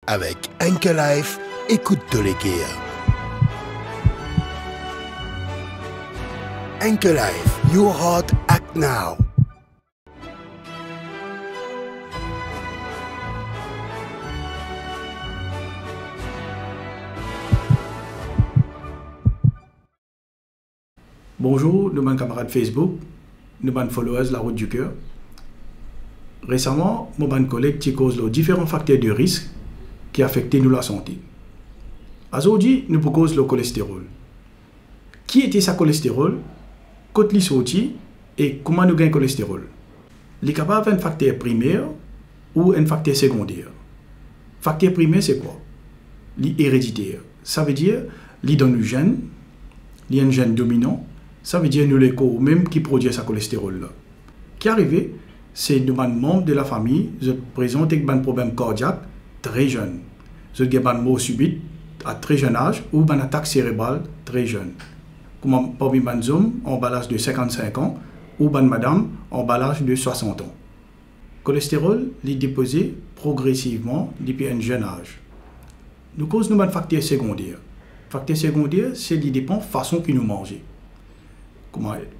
Avec Anchor Life, écoute de l'équerre. Anchor Life, your heart act now. Bonjour, nous sommes camarades Facebook, nous sommes followers La Route du Cœur. Récemment, nous sommes collègues qui causent les différents facteurs de risque qui affectent nous la santé. Aujourd'hui, nous causons le cholestérol. Qui était ce cholestérol? Quand il sorti et comment nous gagnons le cholestérol? Il est capable d'un facteur primaire ou un facteur secondaire. Facteur primaire, c'est quoi? L'héréditaire. Ça veut dire qu'il donne un gène, il y a un gène dominant. Ça veut dire nous les corps même qui produisent ce cholestérol là. Qui arrive, c'est nous membres de la famille, je présente un problème cardiaque très jeune. Je avez une mort subite à très jeune âge ou une attaque cérébrale très jeune. Comme parmi les hommes en bas l'âge de 55 ans ou une madame en bas l'âge de 60 ans. Le cholestérol est déposé progressivement depuis un jeune âge. Nous causons un facteur secondaire. Le facteur secondaire, c'est qui dépend de la façon que nous mangeons.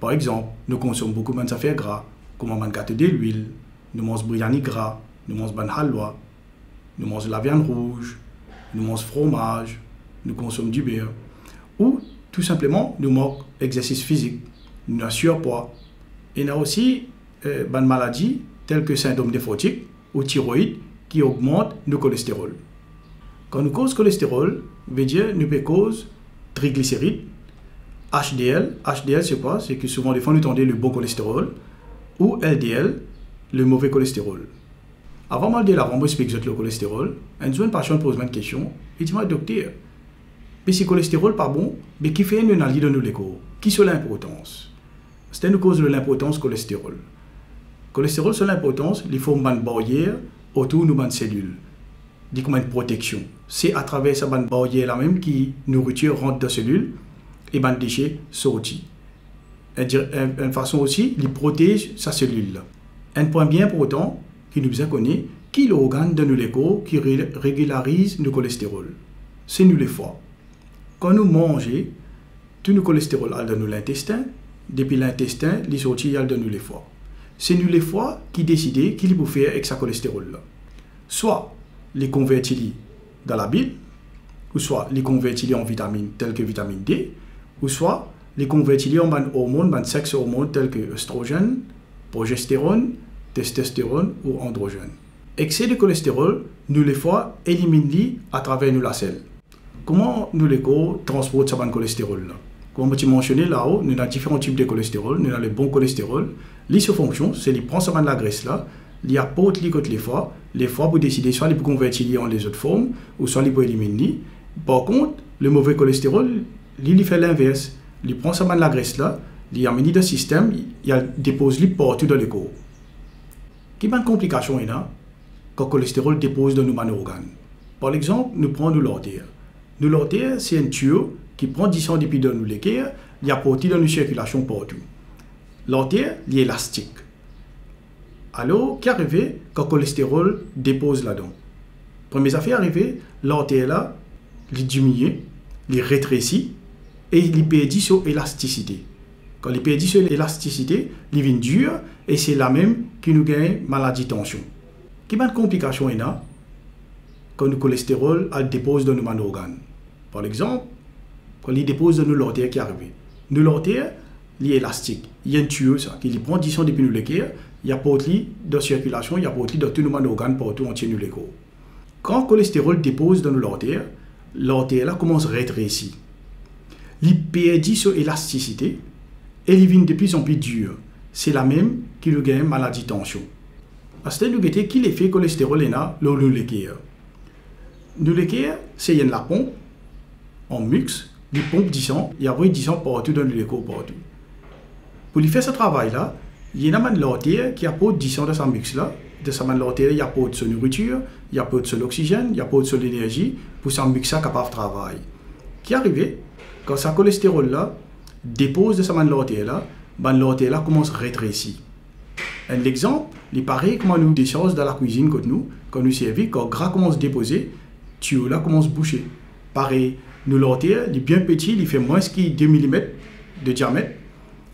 Par exemple, nous consommons beaucoup de affaires gras, comme on gâteau de l'huile, nous mangeons biryani gras, nous mangeons ban halwa, nous mangeons la viande rouge, nous mangeons fromage, nous consommons du beurre. Ou tout simplement, nous manquons d'exercice physique, nous avons surpoids. Il y a aussi des maladies telles que syndrome néphrotique ou thyroïde qui augmentent le cholestérol. Quand nous causons cholestérol, veut dire nous pouvons causer triglycérides, HDL. HDL, c'est quoi? C'est que souvent, des fois, nous entendons le bon cholestérol ou LDL, le mauvais cholestérol. Avant de la expliquer le cholestérol, un patient pose une question. Il dit, docteur, mais si le cholestérol n'est pas bon, mais qui fait une analyse de nos lécos? Qui c'est l'importance? C'est une cause de l'importance du cholestérol. Le cholestérol, c'est l'importance, il faut une barrière autour de nos cellules. Il comme une protection. C'est à travers cette barrière-là même que la nourriture rentre dans la cellule et les déchets sortent. Une façon aussi, il protège sa cellule. Un point bien important qui nous a connu, qui est l'organe de nos corps qui régularise le cholestérol. C'est nous les foie. Quand nous mangeons, tout le cholestérol est dans l'intestin. Depuis l'intestin, il sort dans les foie. C'est nous les foie qui décident qu'il faut faire avec ce cholestérol. Soit les convertir dans la bile, ou soit les convertir en vitamines telles que vitamine D, ou soit les convertir en hormones, en sexe hormones tels que œstrogène, progestérone, testostérone ou androgène. Excès de cholestérol, nous les foie éliminent à travers la selle. Comment nous les corps transportent ce cholestérol là? Comme tu mentionnais là-haut, nous avons différents types de cholestérol. Nous avons le bon cholestérol. Sa fonction, c'est de prendre la graisse là, il apporte les foies. Les foies pour décider soit les convertir en les autres formes ou soit les pour éliminer. Par contre, le mauvais cholestérol, il fait l'inverse. Il prend la graisse là, il amène dans le système, il dépose partout dans le corps. Quelle complication il y a quand le cholestérol dépose dans nos organes? Par exemple, nous prenons l'artère. L'artère, c'est un tuyau qui prend 10 cm depuis dans les cœurs, il apporte dans la circulation partout. L'artère, il est élastique. Alors, qu'est arrivé quand le cholestérol dépose là-dedans? Première affaire arrivée, l'artère là, il diminue, il rétrécit et il perd son élasticité. Quand il perd son élasticité, il devient dur et c'est là même qui nous gagne maladie de tension. Quelle complication il y a quand le cholestérol dépose dans nos organes? Par exemple, quand il dépose dans nos artères qui arrive. Nos artères, il est élastique. Il y a un tuyau qui prend 10 cm depuis le cœur, il apporte dans la circulation, il apporte dans tous nos organes partout entier nous les corps. Quand le cholestérol dépose dans nos artères, l'artère là commence à rétrécir. Il perd son élasticité et il devient de plus en plus dur. C'est la même qui nous gagne maladie de tension. Parce que nous avons qui l'effet cholestérol est là, dans le cœur. Dans le cœur, c'est la pompe en mux, il pompe 10 ans, il y a 10 ans partout dans le corps partout. Pour faire ce travail-là, il y a une l'artère qui apporte 10 ans de sa mix là. De sa l'artère, il apporte sa nourriture, il apporte son oxygène, il apporte son énergie pour sa mix capable de travailler. Qui arrive quand ce cholestérol là dépose de sa l'artère là, commence à rétrécir. Un exemple, il paraît comment nous décharge dans la cuisine quand nous servons, quand le gras commence à déposer, tuyau là commence à boucher. Pareil, nous l'artère, il est bien petit, il fait moins que 2 mm de diamètre.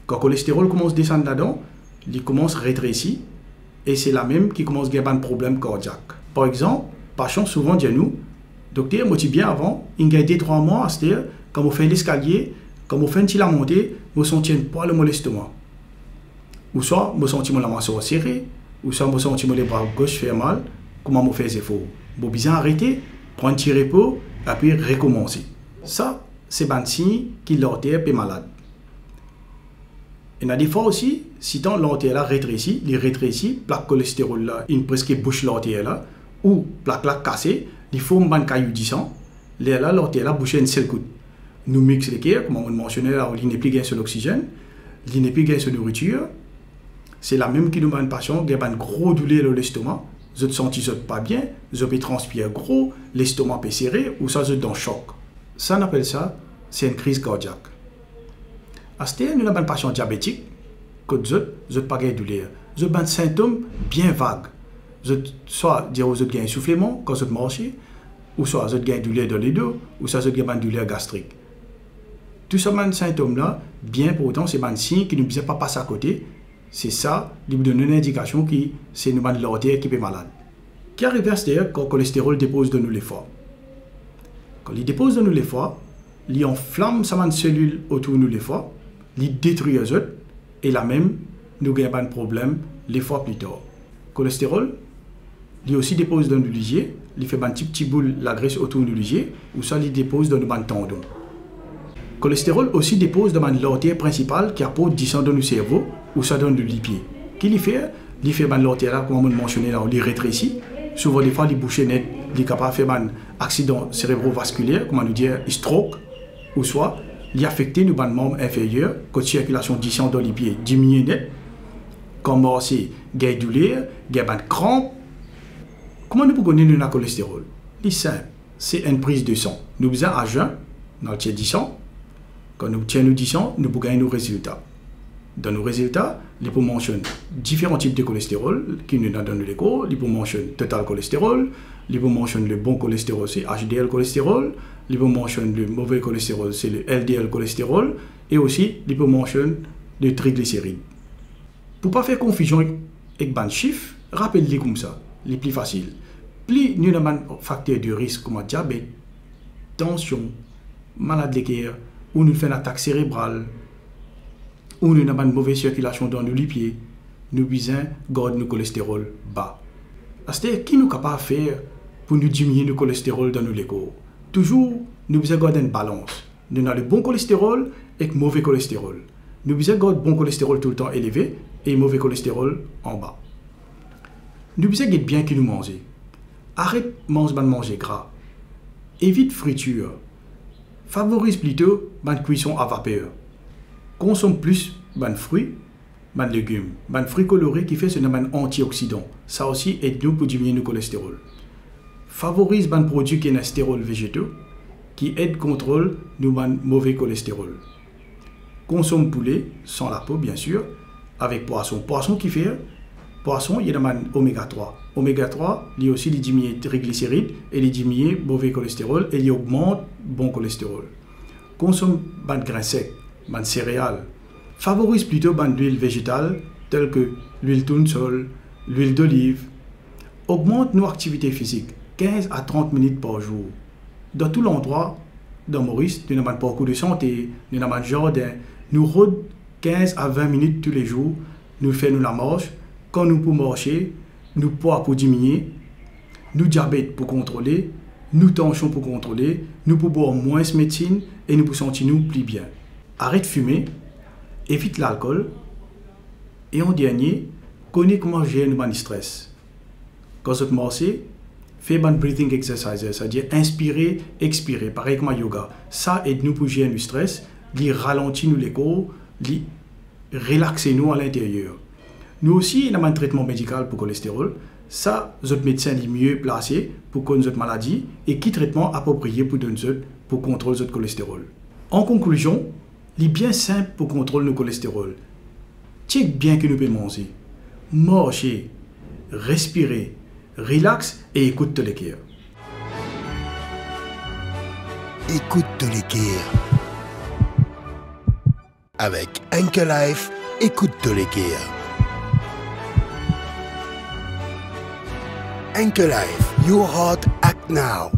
Quand le cholestérol commence à descendre là-dedans, il commence à rétrécir et c'est là même qui commence à avoir un problème cardiaque. Par exemple, patients souvent disent nous, docteur, moi je bien avant, il y a 2-3 mois, c'est-à-dire quand on fait l'escalier, quand on fait la montée, on sentit un poil dans l'estomac. Ou soit, on sentit la mâchoire serrée, ou soit, on sentit les bras gauche faire mal, comment on fait les efforts. Bon, bien arrêter, prendre un petit repos, et puis recommencer. Ça, c'est un signe que l'artère est malade. Il y a des fois aussi, si l'artère là rétrécit, plaque cholestérol là, il presque bouche l'artère là, ou plaque là cassée, il faut un caillou du sang, là l'artère là bouche une seule coup. Nous mixons les cœurs, comme on mentionnait là, il n'est plus gain sur l'oxygène, il n'est plus gain sur la nourriture. C'est la même qui nous met un patient qui a une grosse douleur dans l'estomac, je te sens pas bien, je peux transpirer gros, l'estomac peut serrer, ou ça je dans choc. Ça on appelle ça, c'est une crise cardiaque. À ce temps, nous avons un patient diabétique, que je pas de douleur. Je ai un symptôme bien vague. Soit dire aux autres gain essoufflement quand je marche, ou soit je gain douleur dans les dos, ou soit je gain une douleur gastrique. Tout ce symptôme là, bien pourtant, c'est un signe qui ne nous pas passer à côté. C'est ça, qui nous donne une indication que c'est une l'artère qui est malade. Qui arrive c'est-à-dire quand le cholestérol dépose dans nous les foies. Quand il dépose dans nous les foies, il enflamme sa cellule autour de nous les foies, il détruit les autres, et là même, nous avons un problème les fois plus tard. Le cholestérol, il aussi dépose dans le ligier, il fait un petit boule la graisse autour du ligier, ou ça il dépose dans le tendon. Le cholestérol aussi dépose dans l'artère principale qui apporte du sang dans le cerveau, ou ça donne du lipier. Qu'est-ce qu'il fait l'artère là, comme on mentionnait là, il rétrécit. Souvent, des fois, il bouche net, il est capable de faire un accident cérébrovasculaire, comme on nous dit, stroke, ou soit, il affecte nos membres inférieurs, quand la circulation du sang dans les pieds diminue net, quand c'est gain de douleur, gain de crampe. Comment nous pouvons connaître le cholestérol? C'est simple, c'est une prise de sang. Nous faisons à jeun, dans le tiers du sang. Quand nous tenons du sang, nous pouvons gagner nos résultats. Dans nos résultats, les poumons mentionnent différents types de cholestérol qui nous donnent les cours. Les poumons mentionnent total cholestérol, les poumons mentionnent le bon cholestérol, c'est HDL cholestérol, les poumons mentionnent le mauvais cholestérol, c'est le LDL cholestérol, et aussi les poumons mentionnent le triglycéride. Pour ne pas faire confusion avec les chiffres, rappelez-les comme ça, les plus faciles. Plus nous avons un facteur de risque comme diabète, tension, maladie de cœur, ou nous faisons une attaque cérébrale, ou nous avons une mauvaise circulation dans nos pieds, nous besoin garder notre cholestérol bas. C'est-à-dire, qui nous capable de faire pour nous diminuer le cholestérol dans nos corps? Toujours, nous besoin garder une balance. Nous avons le bon cholestérol et le mauvais cholestérol. Nous besoin garder le bon cholestérol tout le temps élevé et le mauvais cholestérol en bas. Nous besoin garder bien que nous mangeons. Arrête de manger gras. Évite friture. Favorise plutôt la cuisson à vapeur. Consomme plus de fruits, de légumes, de fruits colorés qui fait ce un antioxydant. Ça aussi aide nous pour diminuer le cholestérol. Favorise les produits qui ont stérols végétaux qui aident à contrôler le mauvais cholestérol. Consomme poulet, sans la peau bien sûr, avec poisson. Poisson qui fait, poisson, il y a un oméga 3. Oméga 3, il aussi diminue les triglycérides et il diminue le mauvais cholestérol et il augmente le bon cholestérol. Consomme des grains secs, des céréales. Favorise plutôt l'huile végétale telle que l'huile tournesol, l'huile d'olive. Augmente nos activités physiques, 15 à 30 minutes par jour. Dans tout l'endroit, dans Maurice, nous avons un parcours de santé, nous avons un jardin. Nous rôdons 15 à 20 minutes tous les jours. Nous faisons la marche. Quand nous pouvons marcher, nous poids pour diminuer, nous diabète pour contrôler, nous tension pour contrôler, nous pouvons boire moins de médecine et nous pouvons sentir nous plus bien. Arrête de fumer, évite l'alcool et en dernier, connais comment gérer le stress. Quand vous marchez, faites un breathing exercise, c'est-à-dire inspirer, expirer, pareil comme le yoga. Ça aide nous pour gérer le stress, ralentir nous les corps, relaxer nous à l'intérieur. Nous aussi, nous avons un traitement médical pour le cholestérol. Ça, notre médecin est mieux placé pour connaître notre maladie et qui traitement approprié pour contrôler notre cholestérol. En conclusion, il est bien simple pour contrôler le cholestérol. Check bien que nous pouvons manger, marcher, respirer, relax et écoute les cœurs. écoute de l'équerre. Avec Enke Life, écoute de l'équerre. Enke Life, your heart act now.